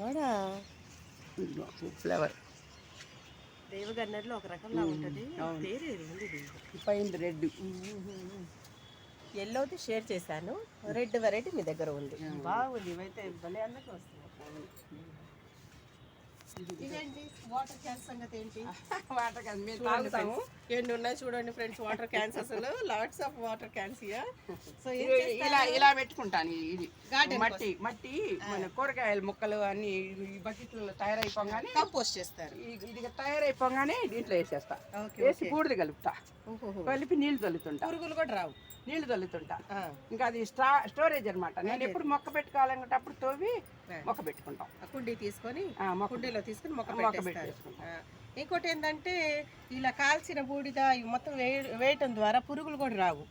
కూడా ఫ్లేవర్ దేవగన్నర్లో ఒక రకంలా ఉంటుంది. పేరు ఏది ఉంది పైన రెడ్. ఎల్లోది షేర్ చేశాను, రెడ్ వెరైటీ మీ దగ్గర ఉంది. బాగుంది, ఇవైతే భలే అందరికీ వస్తుంది. ఇదేంటి వాటర్ క్యాన్స్ సంగతి ఏంటి? వాటర్ క్యాన్ మేము తాగుతాము. ఎన్ని ఉన్నాయి చూడండి ఫ్రెండ్స్, వాటర్ క్యాన్స్. అసలు lots of water cans year. So ఇలా పెట్టుకుంటాను. ఇది మట్టి మన కూరగాయల ముక్కలు అన్ని ఈ బకెట్లలో తయారైపోగానే కంపోస్ట్ చేస్తారు. ఇది తయారైపోగానే దీంట్లో వేసేస్తా, వేసి బూడిద కలుపుతా, కలిపి నీళ్లు చల్లుతుంటా. పురుగులు కూడా రావు, నీళ్లు చల్లుతుంటా. ఇంకా అది స్టోరేజ్ అనమాట. నేను ఎప్పుడు మొక్క పెట్టుకోవాలంటే అప్పుడు తోవి మొక్క పెట్టుకుంటాం. కుండీ తీసుకొని కుండీలో తీసుకొని మొక్క పెట్టేసుకుంటాం. ఇంకోటి ఏంటంటే ఇలా కాల్చిన బూడిద మొత్తం వేయటం ద్వారా పురుగులు కూడా రావు.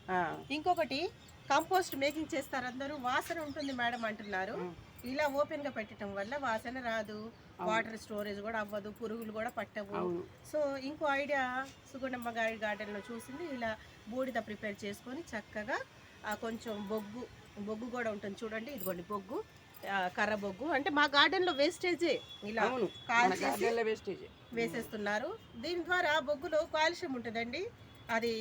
ఇంకొకటి కంపోస్ట్ మేకింగ్ చేస్తారు అందరూ, వాసన ఉంటుంది మేడం అంటున్నారు. ఇలా ఓపెన్ గా పెట్టడం వల్ల వాసన రాదు, వాటర్ స్టోరేజ్ కూడా అవ్వదు, పురుగులు కూడా పట్టవు. సో ఇంకో ఐడియా సుగుణమ్మ గారి గార్డెన్ లో చూసింది, ఇలా బూడిద ప్రిపేర్ చేసుకొని చక్కగా కొంచెం బొగ్గు కూడా ఉంటుంది చూడండి. ఇదిగోండి బొగ్గు, కర్ర బొగ్గు, అంటే మా గార్డెన్ లో వేస్టేజే ఇలా వేసేస్తున్నారు. దీని ద్వారా బొగ్గులో కాల్షియం ఉంటుందండి, అది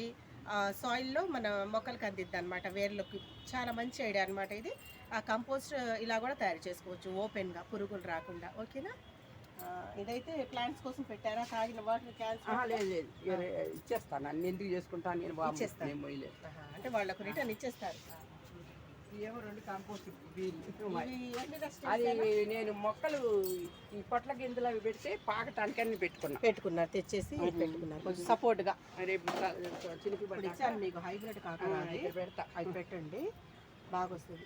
సాయిల్లో మన మొక్కలకు అందిద్ది అనమాట, వేర్లోకి. చాలా మంచి ఐడియా అనమాట ఇది. ఆ కంపోస్ట్ ఇలా కూడా తయారు చేసుకోవచ్చు ఓపెన్గా, పురుగులు రాకుండా. ఓకేనా? ఇదైతే ప్లాంట్స్ కోసం పెట్టారా? తాగిన వాటర్ క్యాన్స్? లేదు, ఇచ్చేస్తాను. అన్ని ఎందుకు చేసుకుంటాను నేను, అంటే వాళ్ళకు రిటర్న్ ఇచ్చేస్తారు. అది నేను మొక్కలు ఈ పొట్ల గింజలు అవి పెడితే పాకటానికి అన్ని పెట్టుకున్నారు, తెచ్చేసి పెట్టుకున్నారు కొంచెం సపోర్ట్గా. ఇచ్చాను మీకు హైబ్రిడ్ కాకుండా పెడతా, అవి పెట్టండి, బాగా వస్తుంది.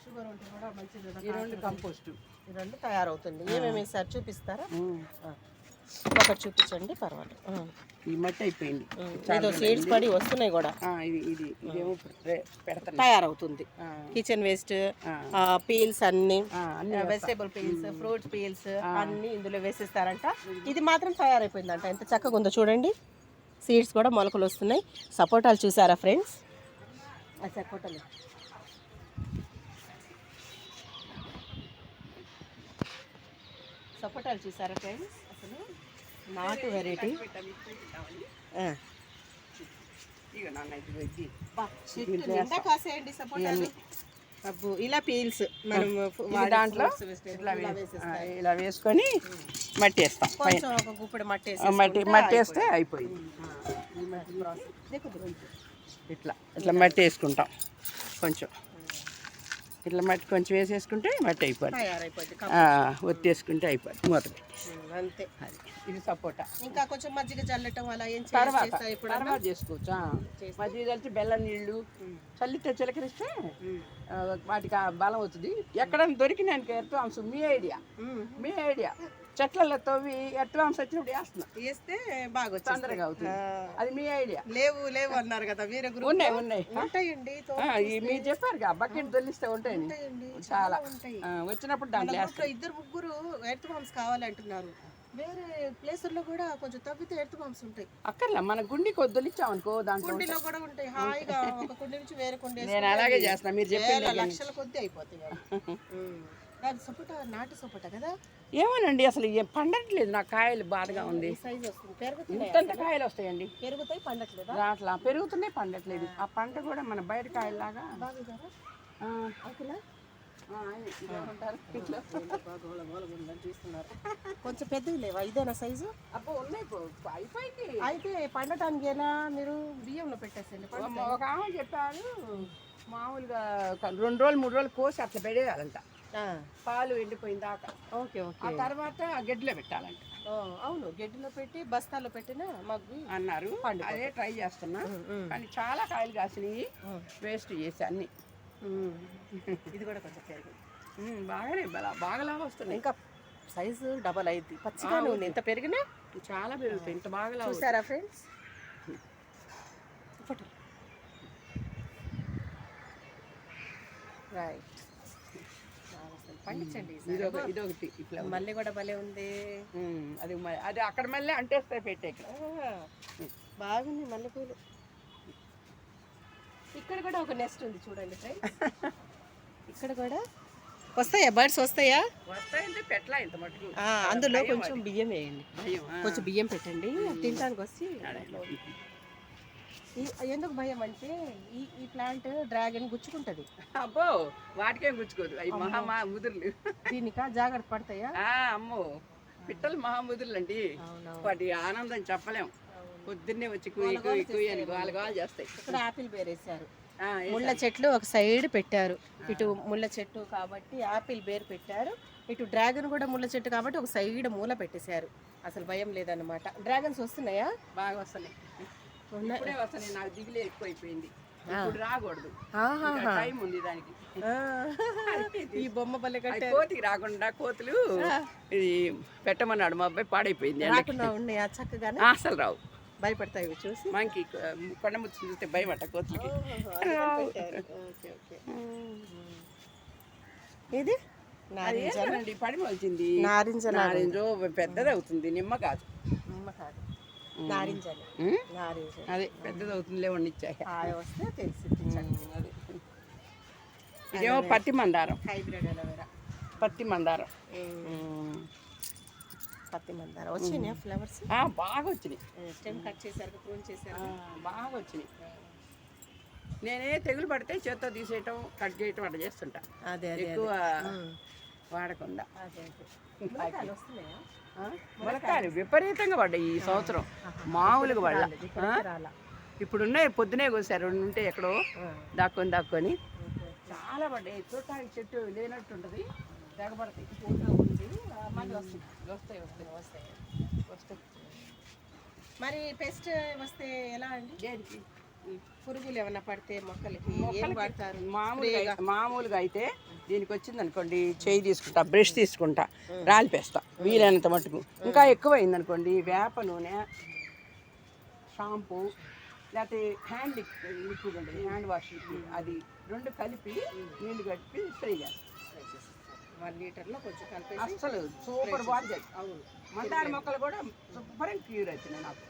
షుగర్ ఉంటే కూడా మంచిది. ఈ రెండు కంపోస్ట్, ఈ రెండు తయారవుతుంది. ఏమేమి సార్ చూపిస్తారా? ఒకటి చూపించండి, పర్వాలేదు. ఈ మట్టి అయిపోయింది, ఏదో సీడ్స్ పడి వస్తున్నాయి కూడా. ఇదేమో పెడతాను, తయారవుతుంది. కిచెన్ వేస్ట్, పీల్స్ అన్ని, వెజిటేబుల్ పీల్స్, ఫ్రూట్స్ పీల్స్ అన్ని ఇందులో వేసేస్తారంట. ఇది మాత్రం తయారైపోయిందంట. ఎంత చక్కగా ఉందో చూడండి. సీడ్స్ కూడా మొలకలు వస్తున్నాయి. సపోటాలు చూసారా ఫ్రెండ్స్? సపోటాలు చూసారా ఫ్రెండ్స్? అసలు నాటు వెరైటీ. కాసేయండి సపోటాలు. అబ్బు, ఇలా పీల్స్ మనం దాంట్లో ఇలా వేసుకొని మట్టి వేస్తాం. ఒక గుప్పెడు మట్టి వేస్తే అయిపోయింది. ఇట్లా మట్టి వేసుకుంటాం కొంచెం, ఇట్లా మట్టి కొంచెం వేసేసుకుంటే మట్టి అయిపోతుంది, ఒత్తేసుకుంటే అయిపోతుంది, మూత పెట్టి అంతే. ఇది సపోటా. ఇంకా కొంచెం మజ్జిగ చల్లటం అలా ఏం తర్వాత చేసుకోవచ్చు. మజ్జిగ చల్లితే బెల్లం నీళ్ళు చల్లితే చిలకరిస్తే వాటికి బలం అవుతుంది. ఎక్కడైనా దొరికినానికి ఎర్త్వాంశం మీ ఐడియా చెట్లలో తవ్వి ఎర్త్వాంశం వచ్చినప్పుడు వేస్తే బాగా తొందరగా అవుతుంది. అది మీ ఐడియా. లేవు అన్నారు కదా, ఉన్నాయి ఉంటాయండి. మీరు చెప్పారు బకెట్ తొలిస్తే ఉంటాయండి, చాలా వచ్చినప్పుడు దాంట్లో ఇద్దరు ముగ్గురు ఎర్త్వాంశం కావాలంటున్నారు. వేరే ప్లేసుల్లో కూడా కొంచెం తవ్వితే ఎర్త్వాంశం ఉంటాయి. అక్కర్లే, మన గుండికి వదిలిచ్చామనుకో దాంట్లో కుండీలో కూడా ఉంటాయి. హాయిగా ఒక కుండి నుంచి వేరే కుండీ నేను అలాగే చేస్తాను. మీరు చెప్పిన లక్షల కొద్ది అయిపోతాయి. సపోటా నాటు సపోటా కదా. ఏమోనండి, అసలు పండట్లేదు. నాకు కాయలు బాధగా ఉంది. సైజ్ వస్తుంది, ఇంత కాయలు వస్తాయండి, పెరుగుతాయి, పండట్లేదు. అట్లా పెరుగుతున్నాయి, పండట్లేదు. ఆ పంట కూడా మన బయట కాయలాగా కొంచెం పెద్దవి లేవా? ఇదేనా సైజు? అబ్బో ఉన్నాయి, అయిపోయింది. అయితే పండటానికి ఎలా మీరు బియ్యంలో పెట్టేసండి. ఒక ఆమె చెప్పారు, మామూలుగా 2 రోజులు 3 రోజులు కోసి అట్లా పెట్టేయాలంట, పాలు ఎండిపోయిన దాకా. ఓకే. ఆ తర్వాత గడ్డిలో పెట్టాలంట. అవును, గడ్డిలో పెట్టి బస్తాల్లో పెట్టినా మగ్గు అన్నారు. అదే ట్రై చేస్తున్నా, కానీ చాలా కాయలు కాసినాయి, వేస్ట్ చేసి అన్ని. ఇది కూడా కొంచెం పెరుగు బాగానే బాగా లాభ వస్తున్నాయి. ఇంకా సైజు డబల్ అయింది, పచ్చిగానే ఉంది. ఎంత పెరిగినా చాలా పెరుగుతాయి. ఇంత బాగా చూసారా ఫ్రెండ్స్? రైట్, పండించండి. ఇదొకటి ఇట్లా మళ్ళీ కూడా భలే ఉంది. అది అక్కడ మళ్ళీ అంటేస్తాయి పెట్టే. బాగుంది మల్లెపూలు. ఇక్కడ కూడా ఒక నెస్ట్ ఉంది చూడండి ఫ్రెండ్స్. ఇక్కడ కూడా వస్తాయా బర్డ్స్ వస్తాయా? వస్తాయంటే పెట్లా ఇంత మటుకు. అందులో కొంచెం బియ్యం వేయండి, భయం. కొంచెం బియ్యం పెట్టండి, తినడానికి వస్తే. ఎందుకు భయం అంటే ఈ ప్లాంట్ డ్రాగన్ గుచ్చుకుంటది. అబ్బో వాటికేం గుచ్చుకోదు, అవి మహా ముదురులు. దీనికా జాగ్రత్త పడతాయా? అమ్మో పిట్టలు మహాముదురులు అండి, వాటి ఆనందం చెప్పలేం. పొద్దున్నే వచ్చి కుయ్యి కుయ్యి కుయ్యి అని గాలు చేస్తాయి. ఇక్కడ యాపిల్ బేరేసారు, ముళ్ళ చెట్లు ఒక సైడ్ పెట్టారు. ఇటు ముళ్ళ చెట్టు కాబట్టి యాపిల్ బేర్ పెట్టారు, ఇటు డ్రాగన్ కూడా ముళ్ళ చెట్టు కాబట్టి ఒక సైడ్ మూల పెట్టేశారు. అసలు భయం లేదన్నమాట. డ్రాగన్స్ వస్తున్నాయా? బాగా వస్తున్నాయి, ఇప్పుడే వస్తున్నాయి. నాకు దిగులే ఎక్కువైపోయింది, ఇప్పుడు రాకూడదు, టైం ఉంది దానికి. ఈ బొమ్మ పల్లె కట్టారు. కోతికి రాకుండా కోతులు ఇది పెట్టమన్నాడు మా అబ్బాయి, పాడైపోయింది. రాకుండా ఉన్నాయా చక్కగానే? అసలు రావు, భయపడతాయి చూసి. మనకి కొండముచ్చు చూస్తే భయపడ్డ కోతులకి. ఇది నారింజ పడి వచ్చింది, నారింజ నారింజ పెద్దది అవుతుంది, నిమ్మ కాదు. నిమ్మ కాదు, నారింజ. నారింజ అదే పెద్దది అవుతుందిలే వండిచ్చాక వస్తే తెలిసి. అదే ఇదేమో పత్తి మందారం, హైబ్రిడ్ అలోవెరా. పత్తి మందారం. పత్తి మందారం వచ్చినాయి ఫ్లవర్స్, బాగా వచ్చినాయి. స్టెమ్ కట్ చేశారు, ప్రూన్ చేశారు, బాగా వచ్చినాయి. నేనే తెగులు పడితే చేత్తో తీసేయటం కట్ చేయటం అట్లా చేస్తుంటా, ఎక్కువ వాడకుండా. ములక్కాయలు విపరీతంగా పడ్డాయి ఈ సంవత్సరం, మామూలుగా పడ్డా. ఇప్పుడున్నాయి, పొద్దునే కోసారు, రెండు ఉంటే ఎక్కడో దాక్కొని చాలా పడ్డాయి. చూడటానికి చెట్టు లేనట్టు ఉంటుంది, తెగబడతాయి. మళ్ళీ వస్తాయి. మరి పెస్ట్ వస్తే ఎలా అండి? దేనికి? పురుగులు ఏమన్నా పడితే మొక్కలకి ఏం వాడతారు? మామూలుగా అయితే దీనికి వచ్చింది అనుకోండి, చేయి తీసుకుంటా, బ్రష్ తీసుకుంటా, రాలిపేస్తా వీలైనంత మటుకు. ఇంకా ఎక్కువ అయింది అనుకోండి, వేప నూనె, షాంపూ, లేకపోతే హ్యాండ్ లిక్విడ్ ఉంటుంది, హ్యాండ్ వాష్ లిక్విడ్, అది రెండు కలిపి నీళ్ళు కలిపి స్ప్రే చేస్తాం. 1 లీటర్లో కొంచెం కలిపి అసలు సూపర్ బాగుంది. అవును, మందార మొక్కలు కూడా సూపర్ అండ్ క్యూర్ అవుతున్నాయి నాకు.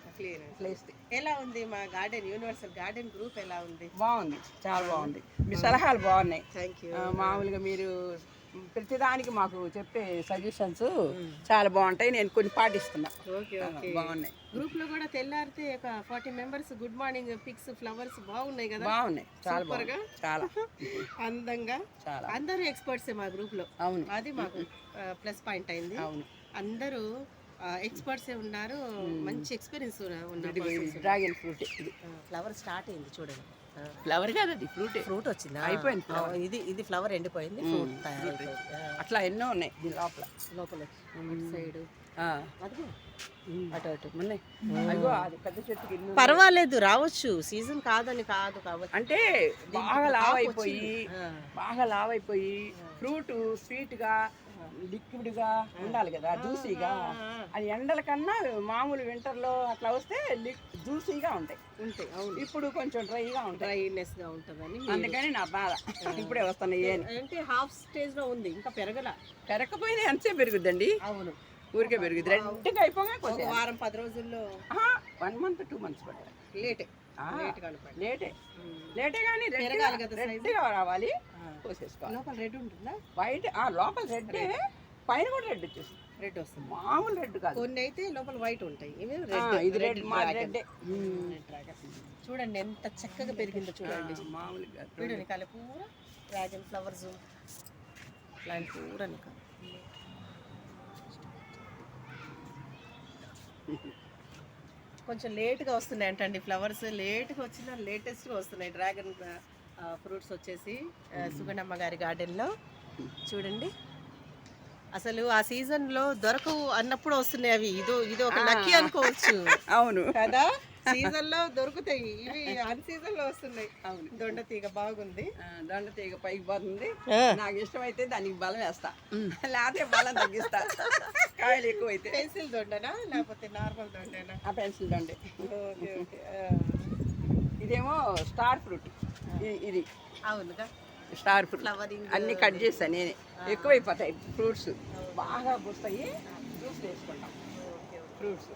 ఎలా ఉంది మా గార్డెన్, యూనివర్సల్ గార్డెన్ గ్రూప్ ఎలా ఉంది? బాగుంది, చాలా బాగుంది. మీ సలహాలు బాగున్నాయి. Thank you. మామూలుగా మీరు ప్రతిదానికి మాకు చెప్పే సజెషన్స్ చాలా బాగుంటాయి, నేను కొన్ని పాటిస్తున్నా. బాగున్నాయి. గ్రూప్ లో కూడా తెల్లారితే ఒక 40 members good morning pics, flowers బాగున్నాయి కదా? బాగున్నాయి, చాలా బాగా, చాలా అందంగా. చాలా అందరూ ఎక్స్పర్ట్స్ మా గ్రూప్ లో. అవును, అది మాకు ప్లస్ పాయింట్ అయింది. అవును, అందరూ ఎక్స్పర్ట్స్ ఉన్నారు, మంచి ఎక్స్పీరియన్స్ ఉన్నారు. డ్రాగన్ ఫ్రూట్ ఫ్లవర్ స్టార్ట్ అయింది చూడండి. ఫ్లవర్ కాదు, అది ఫ్రూట్ వచ్చింది, అయిపోయింది. ఇది ఫ్లవర్ ఎండిపోయింది, ఫ్రూట్ తయారైపోయింది. అట్లా ఎన్నో ఉన్నాయి దీని లోపల సైడ్ అటు ఉన్నాయి. పెద్ద చెట్టుకి పర్వాలేదు, రావచ్చు, సీజన్ కాదని కాదు కాబట్టి. అంటే బాగా లావైపోయి ఫ్రూట్ స్వీట్ గా లిక్విడ్ గా ఉండాలి కదా, జ్యూసీగా. అది ఎండల కన్నా మామూలు వింటర్ లో అట్లా వస్తే జ్యూసీగా ఉంటాయి. ఇప్పుడు కొంచెం డ్రైగా ఉంటాయి, డ్రైనెస్ గా ఉంటుందని, అందుకని నా బాధ. ఇప్పుడే వస్తున్నాయి అంటే హాఫ్ స్టేజ్ లో ఉంది, ఇంకా పెరగకపోయినా ఎంతసేపు పెరుగుద్దండి? అవును, ఊరికే పెరుగుద్ది. రెడ్గా అయిపోగా వారం 10 రోజుల్లో 1 మంత్ 2 మంత్స్ పడతాయి. లేటే కానీ రెడ్గా రావాలి, కోసేసుకోవాలి. లోపల రెడ్ ఉంటుందా? వైట్, లోపల రెడ్, పైన కూడా రెడ్ వచ్చేస్తుంది. రెడ్ వస్తుంది, మామూలు రెడ్ కాదు. కొన్ని అయితే లోపల వైట్ ఉంటాయి, ఇది రెడ్. చూడండి ఎంత చక్కగా పెరిగిందో చూడండి. మామూలుగా చూడండి కాలే పూరా డ్రాగన్ ఫ్లవర్స్ ప్లాంట్ పూరా. కొంచెం లేట్గా వస్తున్నాయి అంటండి ఫ్లవర్స్, లేట్గా వచ్చినా లేటెస్ట్గా వస్తున్నాయి డ్రాగన్ ఫ్రూట్స్ వచ్చేసి సుగణమ్మ గారి గార్డెన్లో. చూడండి అసలు ఆ సీజన్లో దొరకవు అన్నప్పుడు వస్తున్నాయి అవి. ఇది ఒక లక్కీ అనుకోవచ్చు. అవును కదా, సీజన్లో దొరుకుతాయి, ఇవి అన్ సీజన్లో వస్తున్నాయి. అవును, దొండతీగ బాగుంది, దొండతీగ పైకి పోతుంది. నాకు ఇష్టమైతే దానికి బలం వేస్తా, లేకపోతే బలం తగ్గిస్తా. కాయలు ఎక్కువైతే. పెన్సిల్ దొండనా లేకపోతే నార్మల్ దొండనా? పెన్సిల్ దొండే. ఇదేమో స్టార్ ఫ్రూట్. ఇది అవునుగా, స్టార్ ఫ్రూట్. అన్ని కట్ చేస్తాను నేనే, ఎక్కువైపోతాయి ఫ్రూట్స్, బాగా పూస్తాయి, జ్యూస్ వేసుకుంటాం ఫ్రూట్స్.